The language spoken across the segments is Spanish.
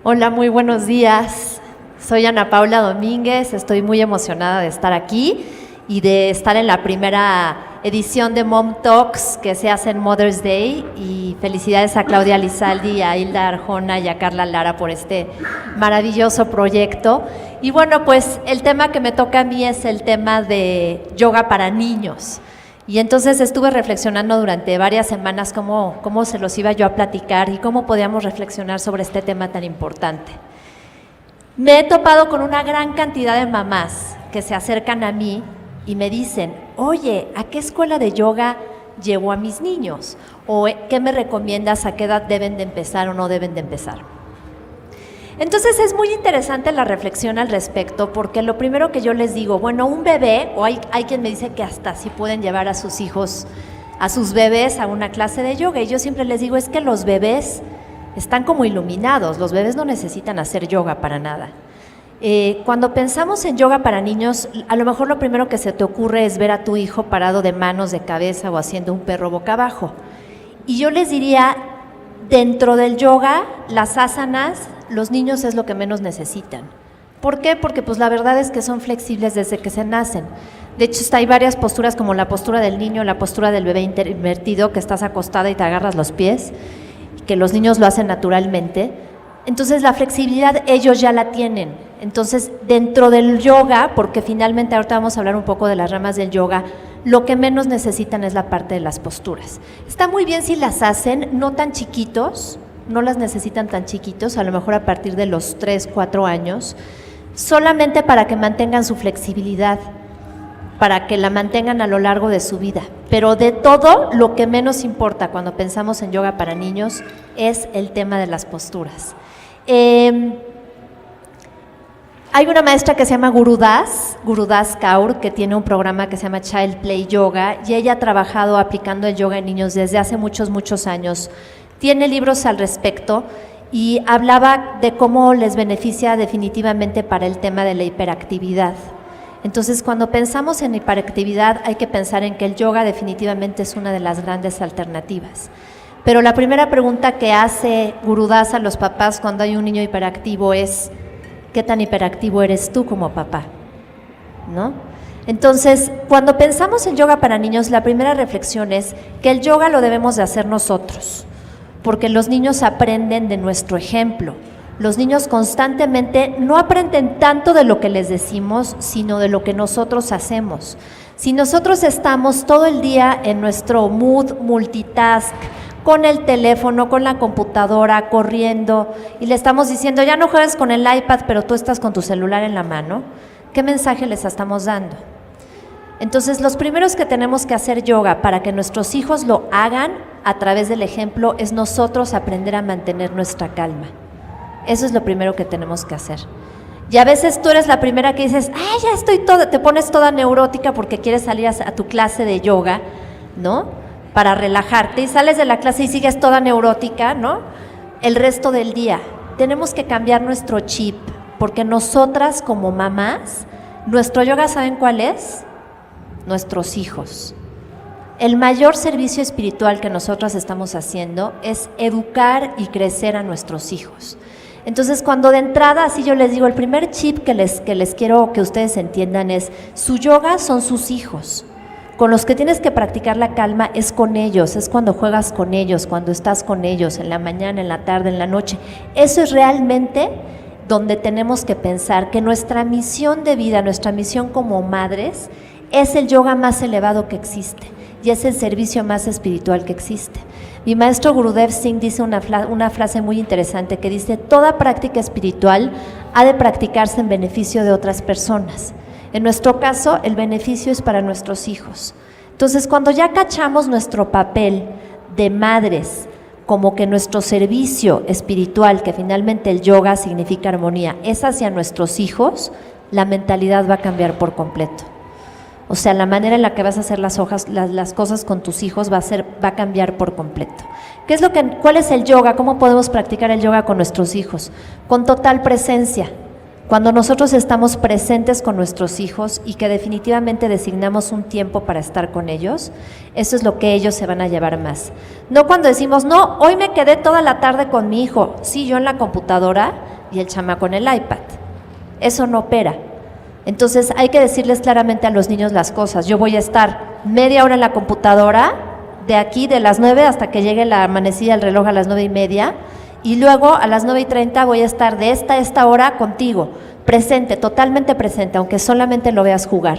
Hola, muy buenos días. Soy Ana Paula Domínguez, estoy muy emocionada de estar aquí y de estar en la primera edición de Mom Talks que se hace en Mother's Day, y felicidades a Claudia Lizaldi, a Hilda Arjona y a Carla Lara por este maravilloso proyecto. Y bueno, pues el tema que me toca a mí es el tema de yoga para niños. Y entonces estuve reflexionando durante varias semanas cómo se los iba yo a platicar y cómo podíamos reflexionar sobre este tema tan importante. Me he topado con una gran cantidad de mamás que se acercan a mí y me dicen, oye, ¿a qué escuela de yoga llevo a mis niños? ¿O qué me recomiendas, a qué edad deben de empezar o no deben de empezar? Entonces es muy interesante la reflexión al respecto, porque lo primero que yo les digo, bueno, un bebé, o hay quien me dice que hasta sí pueden llevar a sus hijos, a sus bebés a una clase de yoga, y yo siempre les digo, es que los bebés están como iluminados, los bebés no necesitan hacer yoga para nada. Cuando pensamos en yoga para niños, a lo mejor lo primero que se te ocurre es ver a tu hijo parado de manos, de cabeza o haciendo un perro boca abajo. Y yo les diría, dentro del yoga, las asanas, los niños es lo que menos necesitan. ¿Por qué? Porque pues la verdad es que son flexibles desde que se nacen. De hecho, hay varias posturas, como la postura del niño, la postura del bebé invertido, que estás acostada y te agarras los pies, que los niños lo hacen naturalmente. Entonces la flexibilidad ellos ya la tienen. Entonces dentro del yoga, porque finalmente ahorita vamos a hablar un poco de las ramas del yoga, lo que menos necesitan es la parte de las posturas. Está muy bien si las hacen no tan chiquitos, no las necesitan tan chiquitos, a lo mejor a partir de los 3, 4 años, solamente para que mantengan su flexibilidad, para que la mantengan a lo largo de su vida. Pero de todo, lo que menos importa cuando pensamos en yoga para niños es el tema de las posturas. Hay una maestra que se llama Guru Das Kaur, que tiene un programa que se llama Child Play Yoga, y ella ha trabajado aplicando el yoga en niños desde hace muchos años. Tiene libros al respecto y hablaba de cómo les beneficia definitivamente para el tema de la hiperactividad. Entonces, cuando pensamos en hiperactividad, hay que pensar en que el yoga definitivamente es una de las grandes alternativas. Pero la primera pregunta que hace Guru Das a los papás cuando hay un niño hiperactivo es, ¿qué tan hiperactivo eres tú como papá? ¿No? Entonces, cuando pensamos en yoga para niños, la primera reflexión es que el yoga lo debemos de hacer nosotros, porque los niños aprenden de nuestro ejemplo. Los niños constantemente no aprenden tanto de lo que les decimos, sino de lo que nosotros hacemos. Si nosotros estamos todo el día en nuestro mood multitask, con el teléfono, con la computadora, corriendo, y le estamos diciendo, ya no juegues con el iPad, pero tú estás con tu celular en la mano, ¿qué mensaje les estamos dando? Entonces, los primeros que tenemos que hacer yoga para que nuestros hijos lo hagan a través del ejemplo es nosotros aprender a mantener nuestra calma. Eso es lo primero que tenemos que hacer. Y a veces tú eres la primera que dices, ¡ay, ya estoy toda! Te pones toda neurótica porque quieres salir a tu clase de yoga, ¿no? Para relajarte, y sales de la clase y sigues toda neurótica, ¿no? El resto del día. Tenemos que cambiar nuestro chip, porque nosotras como mamás, nuestro yoga, ¿saben cuál es? Nuestros hijos. El mayor servicio espiritual que nosotras estamos haciendo es educar y crecer a nuestros hijos. Entonces, cuando de entrada, así yo les digo, el primer chip que les quiero que ustedes entiendan es, su yoga son sus hijos. Con los que tienes que practicar la calma es con ellos, es cuando juegas con ellos, cuando estás con ellos, en la mañana, en la tarde, en la noche. Eso es realmente donde tenemos que pensar que nuestra misión de vida, nuestra misión como madres, es el yoga más elevado que existe y es el servicio más espiritual que existe. Mi maestro Gurudev Singh dice una frase muy interesante que dice, toda práctica espiritual ha de practicarse en beneficio de otras personas. En nuestro caso, el beneficio es para nuestros hijos. Entonces, cuando ya cachamos nuestro papel de madres, como que nuestro servicio espiritual, que finalmente el yoga significa armonía, es hacia nuestros hijos, la mentalidad va a cambiar por completo. O sea, la manera en la que vas a hacer las cosas con tus hijos va a cambiar por completo. ¿Cuál es el yoga? ¿Cómo podemos practicar el yoga con nuestros hijos? Con total presencia. Cuando nosotros estamos presentes con nuestros hijos y que definitivamente designamos un tiempo para estar con ellos, eso es lo que ellos se van a llevar más. No cuando decimos, no, hoy me quedé toda la tarde con mi hijo, sí, yo en la computadora y el chamaco en el iPad. Eso no opera. Entonces hay que decirles claramente a los niños las cosas. Yo voy a estar media hora en la computadora, de aquí de las 9 hasta que llegue la amanecida del reloj a las 9:30, y luego a las 9:30 voy a estar de esta hora contigo, presente, totalmente presente, aunque solamente lo veas jugar.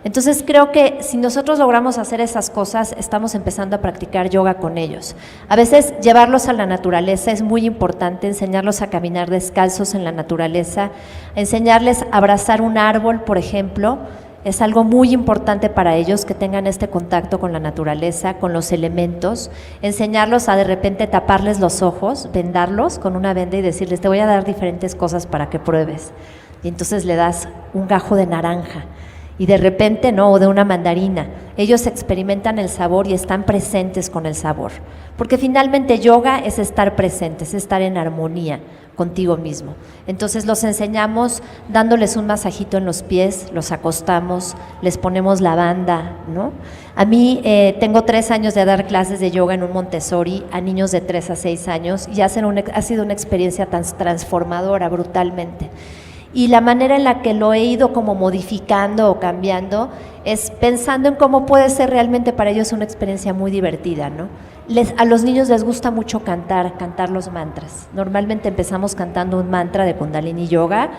Entonces creo que si nosotros logramos hacer esas cosas, estamos empezando a practicar yoga con ellos. A veces llevarlos a la naturaleza es muy importante, enseñarlos a caminar descalzos en la naturaleza, enseñarles a abrazar un árbol, por ejemplo. Es algo muy importante para ellos que tengan este contacto con la naturaleza, con los elementos, enseñarlos a de repente taparles los ojos, vendarlos con una venda y decirles, te voy a dar diferentes cosas para que pruebes. Y entonces le das un gajo de naranja y de repente no, o de una mandarina. Ellos experimentan el sabor y están presentes con el sabor. Porque finalmente yoga es estar presente, es estar en armonía contigo mismo. Entonces los enseñamos dándoles un masajito en los pies, los acostamos, les ponemos lavanda, ¿no? A mí tengo 3 años de dar clases de yoga en un Montessori a niños de 3 a 6 años y ha sido una experiencia tan transformadora brutalmente. Y la manera en la que lo he ido como modificando o cambiando es pensando en cómo puede ser realmente para ellos una experiencia muy divertida, ¿no? A los niños les gusta mucho cantar los mantras. Normalmente empezamos cantando un mantra de Kundalini Yoga.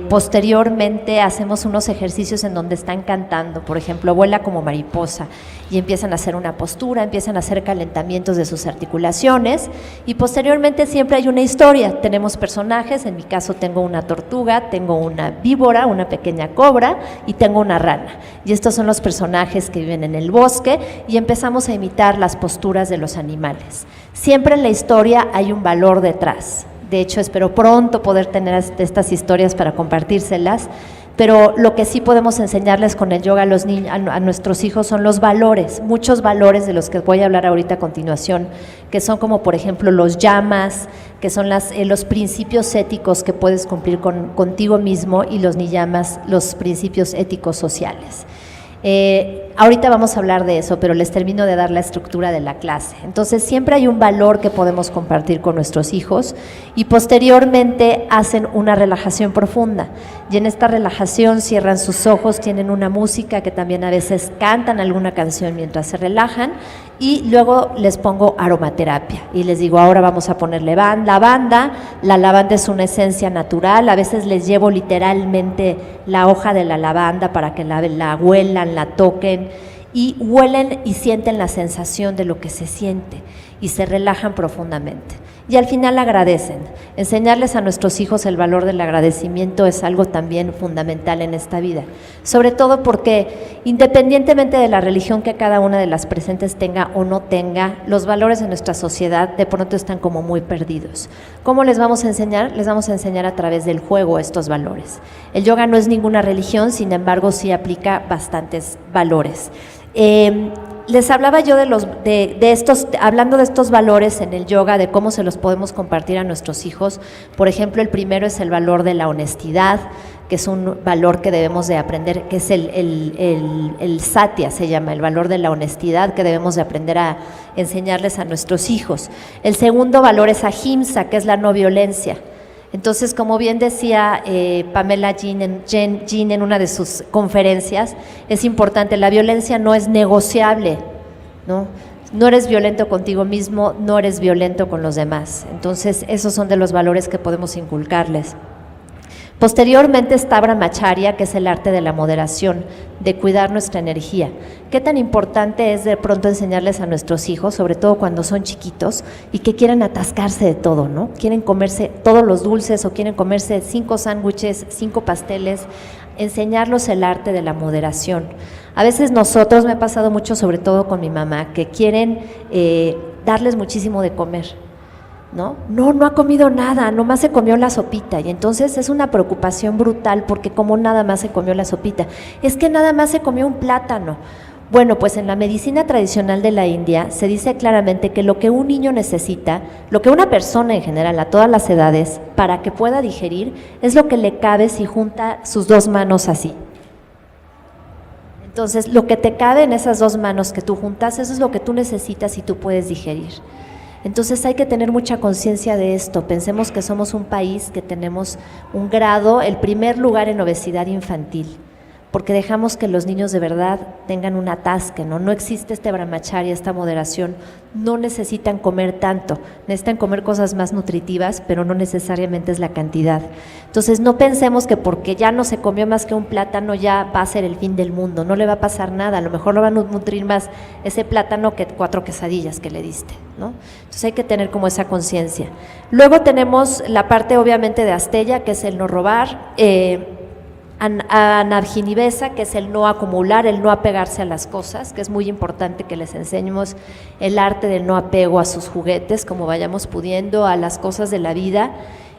Posteriormente hacemos unos ejercicios en donde están cantando, por ejemplo, vuela como mariposa, y empiezan a hacer una postura, empiezan a hacer calentamientos de sus articulaciones, y posteriormente siempre hay una historia. Tenemos personajes, en mi caso tengo una tortuga, tengo una víbora, una pequeña cobra, y tengo una rana, y estos son los personajes que viven en el bosque, y empezamos a imitar las posturas de los animales. Siempre en la historia hay un valor detrás. De hecho, espero pronto poder tener estas historias para compartírselas, pero lo que sí podemos enseñarles con el yoga a nuestros hijos son los valores, muchos valores de los que voy a hablar ahorita a continuación, que son como por ejemplo los yamas, que son los principios éticos que puedes cumplir contigo mismo, y los niyamas, los principios éticos sociales. Ahorita vamos a hablar de eso, pero les termino de dar la estructura de la clase. Entonces siempre hay un valor que podemos compartir con nuestros hijos, y posteriormente hacen una relajación profunda, y en esta relajación cierran sus ojos, tienen una música que también a veces cantan alguna canción mientras se relajan, y luego les pongo aromaterapia y les digo, ahora vamos a ponerle lavanda. La lavanda es una esencia natural, a veces les llevo literalmente la hoja de la lavanda para que la huelan, la toquen, y huelen y sienten la sensación de lo que se siente y se relajan profundamente. Y al final agradecen. Enseñarles a nuestros hijos el valor del agradecimiento es algo también fundamental en esta vida, sobre todo porque independientemente de la religión que cada una de las presentes tenga o no tenga, los valores de nuestra sociedad de pronto están como muy perdidos. ¿Cómo les vamos a enseñar? Les vamos a enseñar a través del juego estos valores. El yoga no es ninguna religión, sin embargo sí aplica bastantes valores. Les hablaba yo hablando de estos valores en el yoga, de cómo se los podemos compartir a nuestros hijos. Por ejemplo, el primero es el valor de la honestidad, que es un valor que debemos de aprender, que es el satya, se llama, el valor de la honestidad, que debemos de aprender a enseñarles a nuestros hijos. El segundo valor es ahimsa, que es la no violencia. Entonces, como bien decía Pamela Jean en una de sus conferencias, es importante, la violencia no es negociable, ¿no? No eres violento contigo mismo, no eres violento con los demás. Entonces, esos son de los valores que podemos inculcarles. Posteriormente está Brahmacharya, que es el arte de la moderación, de cuidar nuestra energía. ¿Qué tan importante es de pronto enseñarles a nuestros hijos, sobre todo cuando son chiquitos y que quieren atascarse de todo, ¿no? Quieren comerse todos los dulces o quieren comerse 5 sándwiches, 5 pasteles, enseñarlos el arte de la moderación. A veces nosotros, me ha pasado mucho, sobre todo con mi mamá, que quieren darles muchísimo de comer. No ha comido nada, nomás se comió la sopita, y entonces es una preocupación brutal porque como nada más se comió la sopita, es que nada más se comió un plátano. Bueno, pues en la medicina tradicional de la India se dice claramente que lo que un niño necesita, lo que una persona en general a todas las edades, para que pueda digerir, es lo que le cabe si junta sus dos manos así. Entonces, lo que te cabe en esas dos manos que tú juntas, eso es lo que tú necesitas y tú puedes digerir. Entonces hay que tener mucha conciencia de esto. Pensemos que somos un país que tenemos un grado, el primer lugar en obesidad infantil, porque dejamos que los niños de verdad tengan un atasque, ¿no? No existe este brahmacharya, esta moderación, no necesitan comer tanto, necesitan comer cosas más nutritivas, pero no necesariamente es la cantidad. Entonces no pensemos que porque ya no se comió más que un plátano ya va a ser el fin del mundo, no le va a pasar nada, a lo mejor lo va a nutrir más ese plátano que 4 quesadillas que le diste, ¿no? Entonces hay que tener como esa conciencia. Luego tenemos la parte obviamente de Asteya, que es el no robar, Anarginivesa, que es el no acumular, el no apegarse a las cosas, que es muy importante que les enseñemos el arte del no apego a sus juguetes, como vayamos pudiendo, a las cosas de la vida,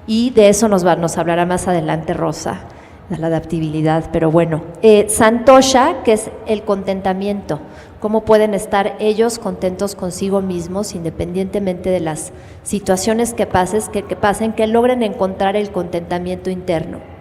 y de eso nos hablará más adelante Rosa, de la adaptabilidad, pero bueno. Santosha, que es el contentamiento, cómo pueden estar ellos contentos consigo mismos, independientemente de las situaciones que pasen, que logren encontrar el contentamiento interno.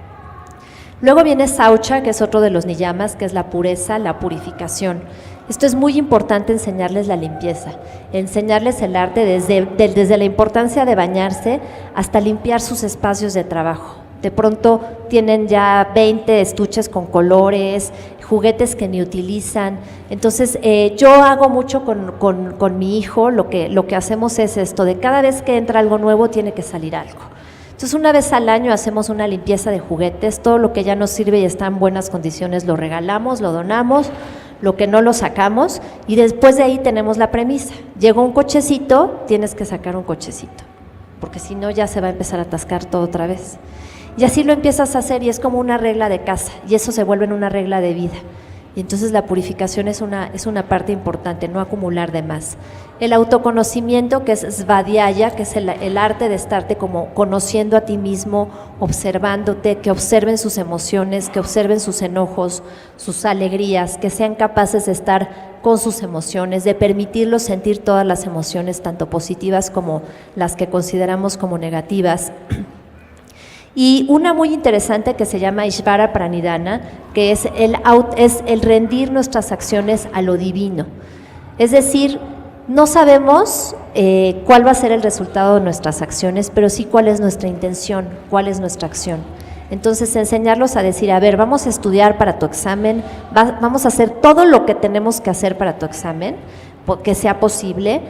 Luego viene Saucha, que es otro de los niyamas, que es la pureza, la purificación. Esto es muy importante, enseñarles la limpieza, enseñarles el arte desde la importancia de bañarse hasta limpiar sus espacios de trabajo. De pronto tienen ya 20 estuches con colores, juguetes que ni utilizan. Entonces yo hago mucho con mi hijo, lo que hacemos es esto, de cada vez que entra algo nuevo tiene que salir algo. Entonces una vez al año hacemos una limpieza de juguetes, todo lo que ya nos sirve y está en buenas condiciones lo regalamos, lo donamos, lo que no lo sacamos, y después de ahí tenemos la premisa, llegó un cochecito, tienes que sacar un cochecito, porque si no ya se va a empezar a atascar todo otra vez. Y así lo empiezas a hacer y es como una regla de casa, y eso se vuelve en una regla de vida. Y entonces la purificación es una parte importante, no acumular de más. El autoconocimiento, que es svadhyaya, que es el arte de estarte como conociendo a ti mismo, observándote, que observen sus emociones, que observen sus enojos, sus alegrías, que sean capaces de estar con sus emociones, de permitirlos sentir todas las emociones, tanto positivas como las que consideramos como negativas. Y una muy interesante que se llama Ishvara Pranidhana, que es el rendir nuestras acciones a lo divino. Es decir, no sabemos cuál va a ser el resultado de nuestras acciones, pero sí cuál es nuestra intención, cuál es nuestra acción. Entonces, enseñarlos a decir, a ver, vamos a estudiar para tu examen, vamos a hacer todo lo que tenemos que hacer para tu examen, que sea posible.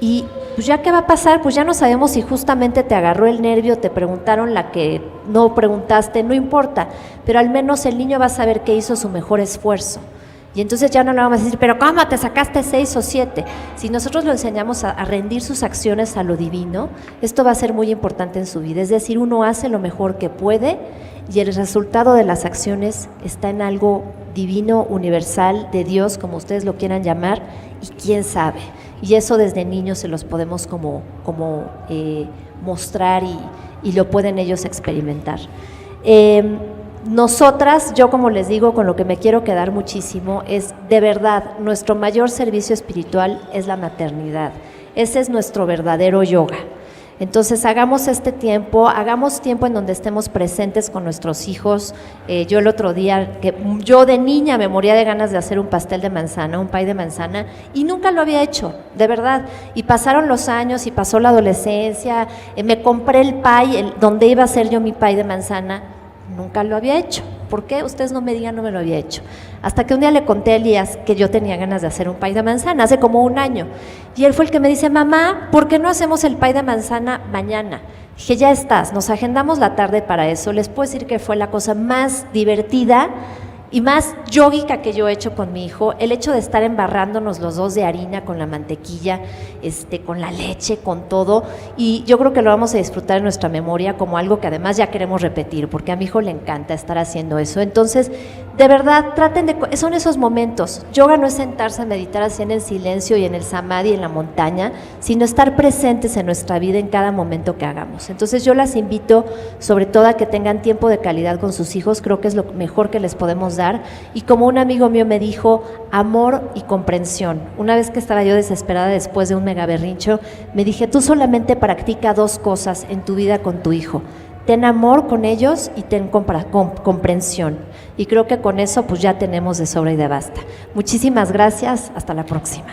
Y pues ya qué va a pasar, pues ya no sabemos si justamente te agarró el nervio, te preguntaron la que no preguntaste, no importa, pero al menos el niño va a saber que hizo su mejor esfuerzo. Y entonces ya no le vamos a decir, pero ¿cómo te sacaste 6 o 7? Si nosotros lo enseñamos a rendir sus acciones a lo divino, esto va a ser muy importante en su vida. Es decir, uno hace lo mejor que puede y el resultado de las acciones está en algo divino, universal, de Dios, como ustedes lo quieran llamar, y quién sabe. Y eso desde niños se los podemos mostrar y lo pueden ellos experimentar. Nosotras, yo como les digo, con lo que me quiero quedar muchísimo es, de verdad, nuestro mayor servicio espiritual es la maternidad. Ese es nuestro verdadero yoga. Entonces hagamos hagamos tiempo en donde estemos presentes con nuestros hijos. Yo el otro día, que yo de niña me moría de ganas de hacer un pastel de manzana, un pie de manzana, y nunca lo había hecho, de verdad. Y pasaron los años y pasó la adolescencia, me compré el pie, donde iba a hacer yo mi pie de manzana, nunca lo había hecho. ¿Por qué? Ustedes no me digan, no me lo había hecho. Hasta que un día le conté a Elías que yo tenía ganas de hacer un pie de manzana, hace como un año. Y él fue el que me dice, mamá, ¿por qué no hacemos el pie de manzana mañana? Dije, ya estás, nos agendamos la tarde para eso. Les puedo decir que fue la cosa más divertida y más yógica que yo he hecho con mi hijo, el hecho de estar embarrándonos los dos de harina con la mantequilla, con la leche, con todo, y yo creo que lo vamos a disfrutar en nuestra memoria como algo que además ya queremos repetir, porque a mi hijo le encanta estar haciendo eso. Entonces, De verdad, son esos momentos. Yoga no es sentarse a meditar así en el silencio y en el samadhi en la montaña, sino estar presentes en nuestra vida en cada momento que hagamos. Entonces yo las invito sobre todo a que tengan tiempo de calidad con sus hijos, creo que es lo mejor que les podemos dar. Y como un amigo mío me dijo, amor y comprensión. Una vez que estaba yo desesperada después de un mega berrincho, me dije, tú solamente practica 2 cosas en tu vida con tu hijo. Ten amor con ellos y ten comprensión. Y creo que con eso pues ya tenemos de sobra y de basta. Muchísimas gracias. Hasta la próxima.